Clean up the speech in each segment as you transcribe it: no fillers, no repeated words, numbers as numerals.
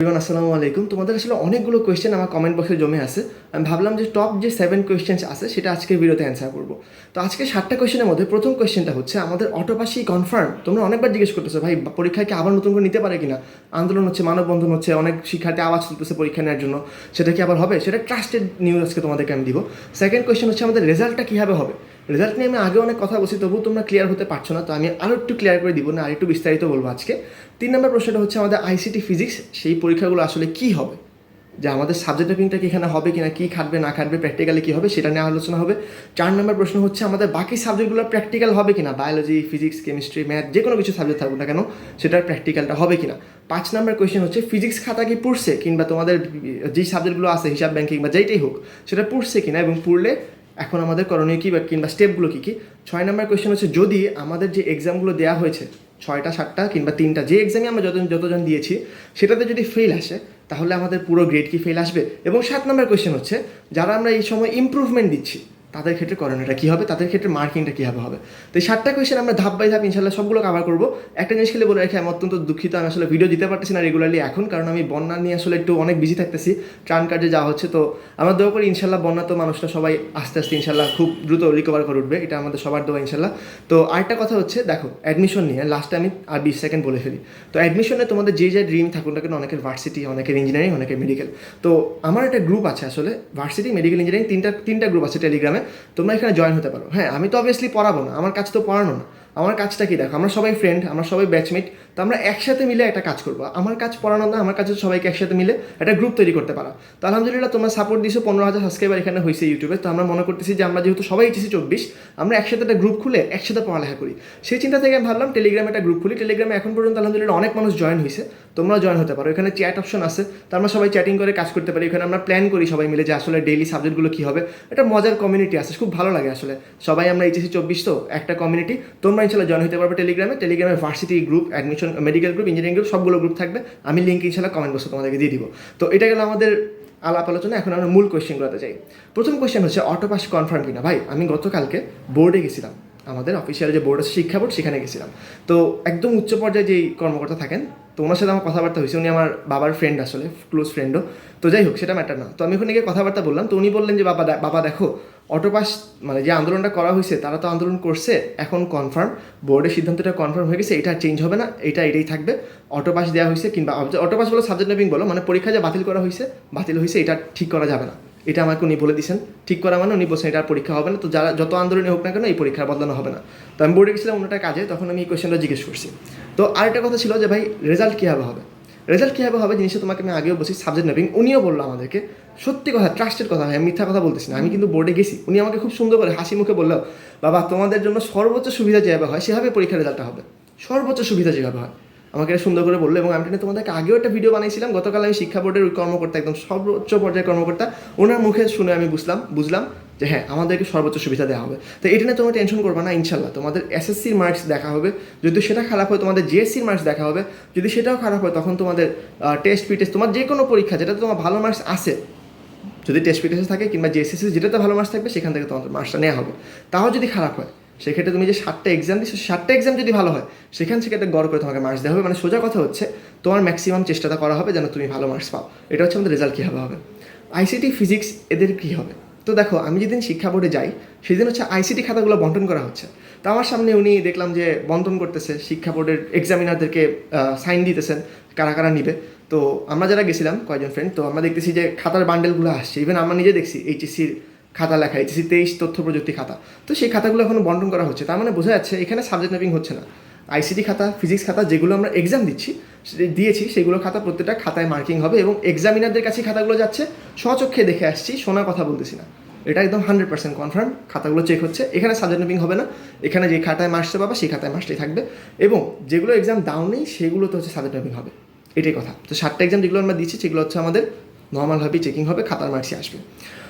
আসসালামু আলাইকুম। তোমাদের আসলে অনেকগুলো কোয়েশ্চেন আমার কমেন্ট বক্সে জমে আছে। আমি ভাবলাম যে টপ যে 7 কোয়েশ্চেন্স আছে সেটা আজকের ভিডিওতে অ্যান্সার করবো। তো আজকে 7টা কোয়েশ্চেনের মধ্যে প্রথম কোয়েশ্চেনটা হচ্ছে আমাদের অটোপাসি কনফার্ম। তোমরা অনেকবার জিজ্ঞেস করতেছো ভাই পরীক্ষায় কি আবার নতুন করে নিতে পারে কিনা, আন্দোলন হচ্ছে, মানববন্ধন হচ্ছে, অনেক শিক্ষার্থী আওয়াজ তুলতেছে পরীক্ষা নেওয়ার জন্য, সেটা কি আবার হবে? সেটা ট্রাস্টেড নিউজ আজকে তোমাদেরকে আমি দিব। সেকেন্ড কোয়েশ্চেন হচ্ছে আমাদের রেজাল্টটা কীভাবে হবে। রেজাল্ট নিয়ে আমি আগে অনেক কথা বলছি, তবুও তোমরা ক্লিয়ার হতে পারছো না, তো আমি আরও একটু ক্লিয়ার করে দিব না, আর একটু বিস্তারিত বলবো আজকে। 3 নম্বর প্রশ্নটা হচ্ছে আমাদের আইসিটি ফিজিক্স, সেই পরীক্ষাগুলো আসলে কী হবে, যে আমাদের সাবজেক্ট ম্যাপিংটা কি এখানে হবে কিনা, কী খাটবে না খাটবে, প্র্যাকটিক্যালি কী হবে সেটা নিয়ে আলোচনা হবে। 4 নম্বর প্রশ্ন হচ্ছে আমাদের বাকি সাবজেক্টগুলো প্র্যাকটিক্যাল হবে কিনা, বায়োলজি, ফিজিক্স, কেমিস্ট্রি, ম্যাথ, যে কোনো কিছু সাবজেক্ট থাকুক না কেন সেটার প্র্যাকটিক্যালটা হবে কিনা। 5 নম্বর কোয়েশ্চেন হচ্ছে ফিজিক্স খাতা কি পড়ছে, কিংবা তোমাদের যেই সাবজেক্টগুলো আছে হিসাব ব্যাংকিং বা যেইটাই হোক সেটা পড়ছে কিনা, এবং পড়লে এখন আমাদের করণীয় কী বা কিংবা স্টেপগুলো কী কী। 6 নম্বর কোয়েশ্চেন হচ্ছে যদি আমাদের যে এক্সামগুলো দেওয়া হয়েছে 6টা 7টা কিংবা 3টা, যে এক্সামে আমরা যতজন দিয়েছি সেটাতে যদি ফেল আসে তাহলে আমাদের পুরো গ্রেড কি ফেল আসবে। এবং 7 নম্বর কোয়েশ্চেন হচ্ছে যারা আমরা এই সময় ইমপ্রুভমেন্ট দিচ্ছি তাদের ক্ষেত্রে করণীয়টা কী হবে, তাদের ক্ষেত্রে মার্কিংটা কীভাবে হবে। তো এই 7টা কোয়েশ্চেন আমরা ধাপ বাই ধাপ ইনশাল্লাহ সবগুলো কভার করবো। একটা জিনিস খেলে বলে রাখি, আমি অত্যন্ত দুঃখিত, আমি আসলে ভিডিও দিতে পারতেছি না রেগুলারলি এখন, কারণ আমি বন্যা নিয়ে আসলে একটু অনেক বিজি থাকতেছি, ত্রাণ কার্যে যাওয়া হচ্ছে। তো আমরা দোয়া করি ইনশাল্লাহ বন্যা তো মানুষটা সবাই আস্তে আস্তে ইনশাল্লাহ খুব দ্রুত রিকভার করে উঠবে, এটা আমাদের সবার দোয়া ইনশাল্লাহ। তো আরেকটা কথা হচ্ছে দেখো অ্যাডমিশন নিয়ে লাস্টে আমি আর 20 সেকেন্ড বলে ফেলি। তো অ্যাডমিশনে তোমাদের যে ড্রিম থাকুক না কেন, অনেকের ভার্সিটি, অনেকের ইঞ্জিনিয়ারিং, অনেকের মেডিকেল। তো আমার একটা গ্রুপ আছে আসলে ভার্সিটি, মেডিকেল, ইঞ্জিনিয়ারিং, তিনটা গ্রুপ আছে টেলিগ্রামে, তোমরা এখানে জয়েন হতে পারো। হ্যাঁ, আমি তো অবভিয়াসলি পড়াবো না, আমার কাজ তো পড়ানো না। আমার কাজটা কি দেখো, আমরা সবাই ফ্রেন্ড, আমরা সবাই ব্যাচমেট, তো আমরা একসাথে মিলে একটা কাজ করবো। আমার কাজ পড়ানো না, আমার কাজ হচ্ছে সবাইকে একসাথে মিলে একটা গ্রুপ তৈরি করতে পারা। তো আলহামদুলিল্লাহ তোমরা সাপোর্ট দিয়েছো, 15,000 সাবস্ক্রাইবার এখানে হয়েছে ইউটিউবে। তো আমরা মনে করতেছি যে আমরা যেহেতু সবাই এইচএসসি 24, আমরা একসাথে একটা গ্রুপ খুলে একসাথে পড়ালেখা করি। সেই চিন্তা থেকে আমি ভাবলাম টেলিগ্রামে একটা গ্রুপ খুলি। টেলিগ্রামে এখন পর্যন্ত আলহামদুলিল্লাহ অনেক মানুষ জয়েন হয়েছে, তোমরাও জয়েন হতে পারো। এখানে চ্যাট অপশন আছে, তো আমরা সবাই চ্যাটিং করে কাজ করতে পারি। এখানে আমরা প্ল্যান করি সবাই মিলে যে আসলে ডেইলি সাবজেক্টগুলো কী হবে। একটা মজার কমিউনিটি আছে, খুব ভালো লাগে আসলে। সবাই আমরা এইচএসসি 24 তো একটা কমিউনিটি, তোমরা ইনশাল্লাহ জয়েন হতে পারবে টেলিগ্রামে varsity group, admission, medical group, engineering group, সবগুলো গ্রুপ থাকবে। আমি লিঙ্ক ইনশাল্লাহ কমেন্ট বক্সে তোমাদেরকে দিয়ে দিব। তো এটা গেল আমাদের আলাপ আলোচনা। এখন আমরা মূল কোয়েশ্চেনগুলোতে যাই। প্রথম কোয়েশ্চেন হচ্ছে অটোপাস কনফার্ম কিনা। ভাই আমি গতকালকে বোর্ডে গেছিলাম, আমাদের অফিসিয়াল যে বোর্ড আছে শিক্ষা বোর্ড, সেখানে গেছিলাম। তো একদম উচ্চ পর্যায়ে যেই কর্মকর্তা থাকেন, তো ওনার সাথে আমার কথাবার্তা হয়েছে। উনি আমার বাবার ফ্রেন্ড, আসলে ক্লোজ ফ্রেন্ডও। তো যাই হোক, সেটা ম্যাটার না। তো আমি ওখানে গিয়ে কথাবার্তা বললাম, তো উনি বললেন যে বাবা দেখো, অটোপাস মানে যে আন্দোলনটা করা হয়েছে তারা তো আন্দোলন করছে, এখন কনফার্ম বোর্ডের সিদ্ধান্তটা কনফার্ম হয়ে গেছে, এটা চেঞ্জ হবে না, এটাই থাকবে। অটোপাস দেওয়া হয়েছে, কিংবা অটোপাস বলো সাবজেক্ট ম্যাপিং বলো, মানে পরীক্ষা যে বাতিল হয়েছে এটা ঠিক করা যাবে না। এটা আমাকে উনি বলে দিয়েছেন। ঠিক করা মানে উনি বলছেন এটা আর পরীক্ষা হবে না, তো যারা যত আন্দোলনে হোক না কেন এই পরীক্ষা বদলানো হবে না। তো আমি বোর্ডে গেছিলাম অন্যটা কাজে, তখন আমি এই কোয়েশ্চেনটা জিজ্ঞেস করছি। তো আরেকটা কথা ছিল যে ভাই রেজাল্ট কীভাবে হবে। রেজাল্ট কীভাবে হবে জিনিসটা তোমাকে আমি আগেও বলছি, সাবজেক্ট ম্যাপিং। উনিও বললো আমাদেরকে, সত্যি কথা, ট্রাস্টেড কথা, আমি মিথ্যা কথা বলতেছি না, আমি কিন্তু বোর্ডে গেছি। উনি আমাকে খুব সুন্দর করে হাসি মুখে বললো, বাবা তোমাদের জন্য সর্বোচ্চ সুবিধা যেভাবে হয় সেভাবে পরীক্ষার রেজাল্টটা হবে, সর্বোচ্চ সুবিধা যেভাবে হয়। আমাকে এটা সুন্দর করে বললো। এবং আমি তোমাদেরকে আগেও একটা ভিডিও বানিয়েছিলাম, গতকাল আমি শিক্ষা বোর্ডের ওই কর্মকর্তা, একদম সর্বোচ্চ পর্যায়ের কর্মকর্তা, ওনার মুখে শুনে আমি বুঝলাম যে হ্যাঁ আমাদেরকে সর্বোচ্চ সুবিধা দেওয়া হবে। তো এটা নিয়ে তোমরা টেনশন করবে না, ইনশাল্লাহ তোমাদের এসএসসির মার্কস দেখা হবে, যদি সেটা খারাপ হয় তোমাদের জিএসসির মার্কস দেখা হবে, যদি সেটাও খারাপ হয় তখন তোমাদের টেস্ট পিটেস্ট, তোমার যে কোনো পরীক্ষা যেটাতে তোমার ভালো মার্কস আসে, যদি টেস্ট পিটেস্ট থাকে কিংবা জিএসসি যেটাতে ভালো মার্কস থাকবে সেখান থেকে তোমাদের মার্কসটা নেওয়া হবে। তাও যদি খারাপ হয় সেক্ষেত্রে তুমি যে 7টা এক্সাম দিচ্ছ, 7টা এক্সাম যদি ভালো হয় সেখান থেকে একটা গড় করে তোমাকে মার্কস দেওয়া হবে। মানে সোজা কথা হচ্ছে তোমার ম্যাক্সিমাম চেষ্টাটা করা হবে যেন তুমি ভালো মার্কস পাও। এটা হচ্ছে আমাদের রেজাল্ট কীভাবে হবে। আইসিটি ফিজিক্স এদের কী হবে। তো দেখো আমি যেদিন শিক্ষা বোর্ডে যাই সেদিন হচ্ছে আইসিটি খাতাগুলো বন্টন করা হচ্ছে। তো আমার সামনে উনি দেখলাম যে বন্টন করতেছে, শিক্ষা বোর্ডের এক্সামিনারদেরকে সাইন দিতেছেন কারা কারা নিবে। তো আমরা যারা গেছিলাম কয়েকজন ফ্রেন্ড, তো আমরা দেখতেছি যে খাতার বান্ডেলগুলো আসছে। ইভেন আমরা নিজে দেখছি এইচএসসির খাতা লেখা, এইচএসসি 23 তথ্য প্রযুক্তি খাতা। তো সেই খাতাগুলো এখন বন্টন করা হচ্ছে, তার মানে বোঝা যাচ্ছে এখানে সাবজেক্ট ম্যাপিং হচ্ছে না। আইসিটি খাতা, ফিজিক্স খাতা যেগুলো আমরা এক্সাম দিয়েছি সেগুলো খাতা প্রত্যেকটা খাতায় মার্কিং হবে, এবং এক্সামিনারদের কাছে খাতাগুলো যাচ্ছে। স্বচক্ষে দেখে আসছি, শোনা কথা বলতেছি না, এটা একদম 100% কনফার্ম। খাতাগুলো চেক হচ্ছে, এখানে সাবজেক্ট ম্যাপিং হবে না। এখানে যে খাতায় মার্কসটা পাবা সেই খাতায় মার্কসটাই থাকবে, এবং যেগুলো এক্সাম দাও নেই সেগুলোতে হচ্ছে সাবজেক্ট ম্যাপিং হবে, এটাই কথা। তো 7টা এক্সাম যেগুলো আমরা দিচ্ছি সেগুলো হচ্ছে আমাদের নর্মালভাবেই চেকিং হবে, খাতার মার্কসই আসবে।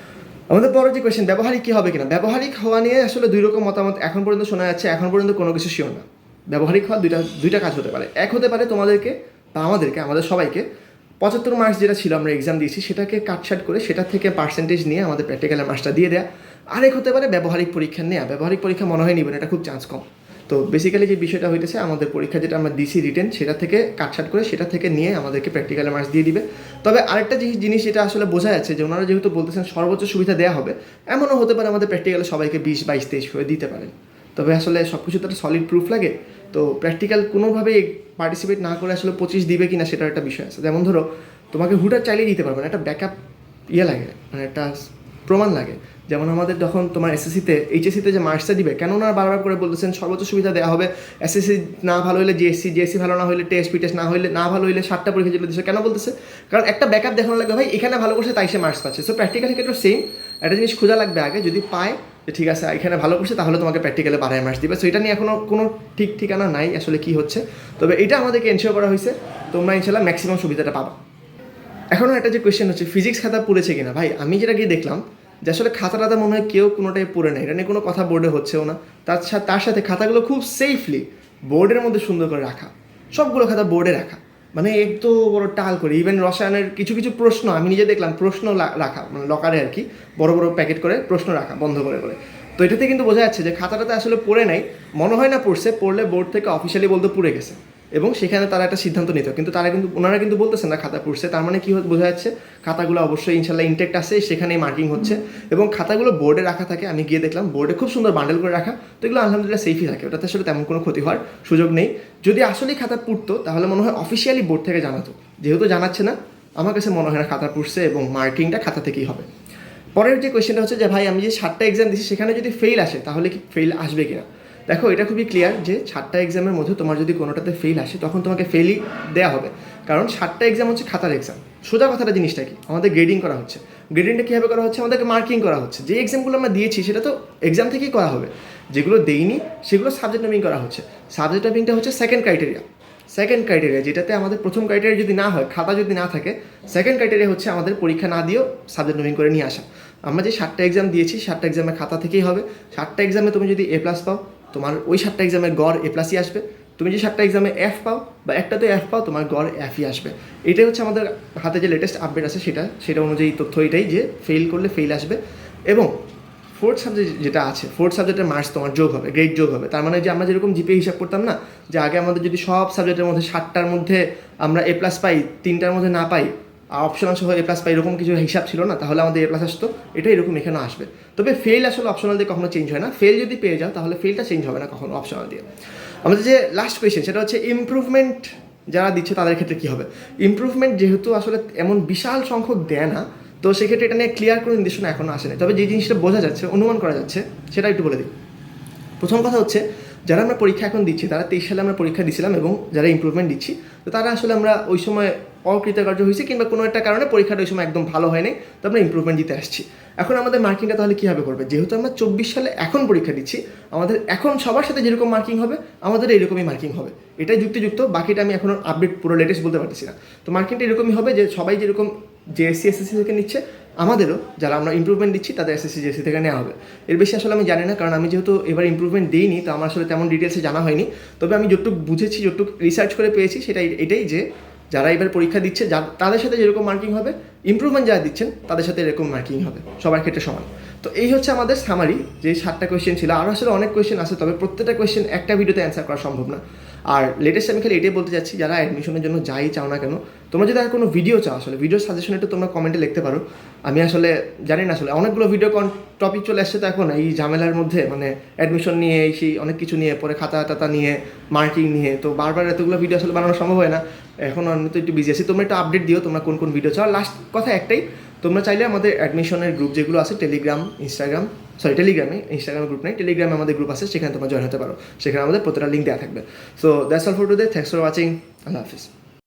আমাদের পরে যে কোয়েশ্চেন, ব্যবহারিক কী হবে কিনা। ব্যবহারিক হওয়া নিয়ে আসলে 2 রকম মতামত এখন পর্যন্ত শোনা যাচ্ছে, এখন পর্যন্ত কোনো কিছু শিওর না। ব্যবহারিক হওয়া দুইটা কাজ হতে পারে। এক হতে পারে তোমাদেরকে বা আমাদের সবাইকে 75 মার্কস যেটা ছিল আমরা এক্সাম দিয়েছি সেটাকে কাটছাট করে সেটা থেকে পার্সেন্টেজ নিয়ে আমাদের প্র্যাকটিক্যালের মার্কসটা দিয়ে দেওয়া। আরেক হতে পারে ব্যবহারিক পরীক্ষা নেওয়া। ব্যবহারিক পরীক্ষা মনে হয় নিবেন, এটা খুব চান্স কম। তো বেসিক্যালি যে বিষয়টা হইতেছে আমাদের পরীক্ষা যেটা আমরা দিছি রিটেন সেটা থেকে কাটছাট করে সেটা থেকে নিয়ে আমাদেরকে প্র্যাকটিক্যালের মার্কস দিয়ে দিবে। তবে আরেকটা জিনিস যেটা আসলে বোঝা যাচ্ছে যে ওনারা যেহেতু বলতেছেন সর্বোচ্চ সুবিধা দেওয়া হবে, এমনও হতে পারে আমাদের প্র্যাকটিক্যালে সবাইকে 20, 22, 23 করে দিতে পারেন। তবে আসলে সব কিছু তো একটা সলিড প্রুফ লাগে। তো প্র্যাকটিক্যাল কোনোভাবেই পার্টিসিপেট না করে আসলে 25 দিবে কিনা সেটার একটা বিষয় আছে। যেমন ধরো তোমাকে হুটার চাইলেই দিতে পারবে না, একটা ব্যাকআপ লাগে, মানে একটা প্রমাণ লাগে। যেমন আমাদের যখন তোমার এসএসসিতে এইচএসসিতে যে মার্কসটা দিবে, কেন ওনারা বারবার করে বলতেছেন সর্বোচ্চ সুবিধা দেওয়া হবে, এসএসসি না ভালো হলে জিএসসি ভালো না হলে টেস্ট টেস্ট না ভালো হলে 7টা পরীক্ষা যেগুলো দিচ্ছে, কেন বলতেছে? কারণ একটা ব্যাকআপ দেখানো লাগবে, ভাই এখানে ভালো করছে তাই সে মার্কস পাচ্ছে। সো প্র্যাকটিক্যাল ক্ষেত্রে সেম একটা জিনিস খোঁজা লাগবে আগে, যদি পায় যে ঠিক আছে এখানে ভালো করছে তাহলে তোমাকে প্র্যাকটিক্যালে 12 মার্কস দিবে। সো এটা নিয়ে এখনও কোনো ঠিক ঠিকানা নাই আসলে কী হচ্ছে। তবে এটা আমাদেরকে এনশিওর করা হয়েছে তোমরা ইনশাল্লাহ ম্যাক্সিমাম সুবিধাটা পাবা। এখনও একটা যে কোয়েশ্চেন হচ্ছে ফিজিক্স খাতা পড়েছে কিনা, ভাই আমি যেটা গিয়ে দেখলাম যে আসলে খাতা মনে হয় কেউ কোনোটাই পড়ে নেয়, এটা নিয়ে কোনো কথা বোর্ডে হচ্ছেও না। তার সাথে খাতাগুলো খুব সেফলি বোর্ডের মধ্যে সুন্দর করে রাখা, সবগুলো খাতা বোর্ডে রাখা, মানে একটু বড় টাল করে। ইভেন রসায়নের কিছু প্রশ্ন আমি নিজে দেখলাম প্রশ্ন রাখা, মানে লকারে আর কি, বড় প্যাকেট করে প্রশ্ন রাখা বন্ধ করে। তো এটাতে কিন্তু বোঝা যাচ্ছে যে খাতাটাতে আসলে পড়ে নাই, মনে হয় না পড়ছে, পড়লে বোর্ড থেকে অফিসিয়ালি বলতে পুড়ে গেছে এবং সেখানে তারা একটা সিদ্ধান্ত নিত। কিন্তু ওনারা কিন্তু বলতেছেন না খাতা পড়ছে, তার মানে কী বোঝা যাচ্ছে খাতাগুলো অবশ্যই ইনশাল্লাহ ইনটেক্ট আছে, সেখানেই মার্কিং হচ্ছে এবং খাতাগুলো বোর্ডে রাখা থাকে। আমি গিয়ে দেখলাম বোর্ডে খুব সুন্দর বান্ডেল করে রাখা, তো এগুলো আলহামদুলিল্লাহ সেফই থাকে, ওটাতে আসলে তেমন কোনো ক্ষতি হওয়ার সুযোগ নেই। যদি আসলেই খাতা পুড়তো তাহলে মনে হয় অফিসিয়ালি বোর্ড থেকে জানাতো, যেহেতু জানাচ্ছে না আমার কাছে মনে হয় না খাতা পুড়ছে এবং মার্কিংটা খাতা থেকেই হবে। পরের যে কোয়েশ্চেনটা হচ্ছে যে ভাই আমি যে 7টা এক্সাম দিচ্ছি সেখানে যদি ফেল আসে তাহলে কি ফেল আসবে কিনা। দেখো এটা খুবই ক্লিয়ার যে 7টা এক্সামের মধ্যে তোমার যদি কোনোটাতে ফেল আসে তখন তোমাকে ফেলই দেওয়া হবে, কারণ 7টা এক্সাম হচ্ছে খাতার এক্সাম। সোজা কথাটা জিনিসটা কি, আমাদের গ্রেডিং করা হচ্ছে। গ্রেডিংটা কীভাবে করা হচ্ছে, আমাদেরকে মার্কিং করা হচ্ছে। যে এক্সামগুলো আমরা দিয়েছি সেটা তো এক্সাম থেকেই করা হবে, যেগুলো দেইনি সেগুলো সাবজেক্ট ম্যাপিং করা হচ্ছে। সাবজেক্ট ম্যাপিংটা হচ্ছে সেকেন্ড ক্রাইটেরিয়া, যেটাতে আমাদের প্রথম ক্রাইটেরিয়া যদি না হয়, খাতা যদি না থাকে, সেকেন্ড ক্রাইটেরিয়া হচ্ছে আমাদের পরীক্ষা না দিয়েও সাবজেক্ট ম্যাপিং করে নিয়ে আসা। আমরা যে 7টা এক্সাম দিয়েছি 7টা এক্সামে খাতা থেকেই হবে। 7টা এক্সামে তুমি যদি A+ পাও তোমার ওই 7টা এক্সামের গড় A+ই আসবে। তুমি যে 7টা এক্সামে F পাও বা একটাতে F পাও তোমার গড় Fই আসবে। এটাই হচ্ছে আমাদের হাতে যে লেটেস্ট আপডেট আছে সেটা অনুযায়ী তথ্য এটাই যে ফেল করলে ফেল আসবে এবং ফোর্থ সাবজেক্ট যেটা আছে, ফোর্থ সাবজেক্টের মার্কস তোমার যোগ হবে, গ্রেড যোগ হবে। তার মানে যে আমরা যেরকম জিপিএ হিসাব করতাম না, যে আগে আমাদের যদি সব সাবজেক্টের মধ্যে 7টার মধ্যে আমরা A+ পাই, 3টার মধ্যে না পাই, অপশনাল সহ A+ পাই, এরকম কিছু হিসাব ছিল না, তাহলে আমাদের A+ আসতো। এটা এরকম এখানেও আসবে। তবে ফেল আসলে অপশনাল দিয়ে কখনো চেঞ্জ হয় না। ফেল যদি পেয়ে যাও তাহলে ফেলটা চেঞ্জ হবে না কখনো অপশনাল দিয়ে। আমাদের যে লাস্ট কোয়েশ্চেন সেটা হচ্ছে ইমপ্রুভমেন্ট যারা দিচ্ছে তাদের ক্ষেত্রে কী হবে। ইমপ্রুভমেন্ট যেহেতু আসলে এমন বিশাল সংখ্যক দেয় না, তো সেক্ষেত্রে এটা নিয়ে ক্লিয়ার কোনো নির্দেশনা এখনও আসেনি। তবে যে জিনিসটা বোঝা যাচ্ছে, অনুমান করা যাচ্ছে, সেটা একটু বলে দিই। প্রথম কথা হচ্ছে যারা আমরা পরীক্ষা এখন দিচ্ছি তারা 23 সালে আমরা পরীক্ষা দিয়েছিলাম এবং যারা ইমপ্রুভমেন্ট দিচ্ছি তো তারা আসলে আমরা ওই সময় অকৃতকার্য হয়েছে কিংবা কোনো একটা কারণে পরীক্ষাটা ওই সময় একদম ভালো হয়নি, তো আমরা ইমপ্রুভমেন্ট দিতে আসছি। এখন আমাদের মার্কিংটা তাহলে কীভাবে করবে, যেহেতু আমরা 24 সালে এখন পরীক্ষা দিচ্ছি, আমাদের এখন সবার সাথে যেরকম মার্কিং হবে আমাদের এইরকমই মার্কিং হবে। এটাই যুক্তিযুক্ত, বাকিটা আমি এখনও আপডেট পুরো লেটেস্ট বলতে পারতেছি না। তো মার্কিংটা এরকমই হবে যে সবাই যেরকম জেএসসি এসএসসি থেকে নিচ্ছে, আমাদেরও যারা আমরা ইমপ্রুভমেন্ট দিচ্ছি তাদের এসএসসি জেএসসি থেকে নেওয়া হবে। এর বেশি আসলে আমি জানি না, কারণ আমি যেহেতু এবার ইমপ্রুভমেন্ট দিইনি তো আমার আসলে তেমন ডিটেলসে জানা হয়নি। তবে আমি যতটুকু বুঝেছি, যতটুকু রিসার্চ করে পেয়েছি সেটা এটাই যে যারা এবার পরীক্ষা দিচ্ছে তাদের সাথে যেরকম মার্কিং হবে, ইমপ্রুভমেন্ট যারা দিচ্ছেন তাদের সাথে এরকম মার্কিং হবে, সবার ক্ষেত্রে সমান। তো এই হচ্ছে আমাদের সামারি, যে 7টা কোয়েশ্চেন ছিল। আরও আসলে অনেক কোয়েশ্চেন আছে, তবে প্রত্যেকটা কোয়েশ্চেন একটা ভিডিওতে অ্যান্সার করা সম্ভব না। আর লেটেস্ট আমি খালি এটাই বলতে চাচ্ছি, যারা অ্যাডমিশনের জন্য যাই চাও না কেন, তোমরা যদি আর কোনো ভিডিও চাও আসলে ভিডিও সাজেশন একটু তোমরা কমেন্টে লিখতে পারো। আমি আসলে জানি না, আসলে অনেকগুলো ভিডিও টপিক চলে আসছে তো এখন এই ঝামেলার মধ্যে, মানে অ্যাডমিশন নিয়ে সেই অনেক কিছু নিয়ে, পরে খাতা টাতা নিয়ে, মার্কিং নিয়ে, তো বারবার এতগুলো ভিডিও আসলে বানানো সম্ভব হয় না। এখন আমি তো একটু বিজি আছি, তোমরা একটু আপডেট দিও তোমরা কোন ভিডিও চাও। লাস্ট কথা একটাই, তোমরা চাইলে আমাদের অ্যাডমিশনের গ্রুপ যেগুলো আছে টেলিগ্রামে, ইনস্টাগ্রামে গ্রুপ নেই, টেলিগ্রামে আমাদের গ্রুপ আছে, সেখানে তোমরা জয়েন হতে পারো। সেখানে আমাদের প্রতিটা লিঙ্ক দেওয়া থাকবে। So that's all for today, thanks for watching, Allah Hafiz.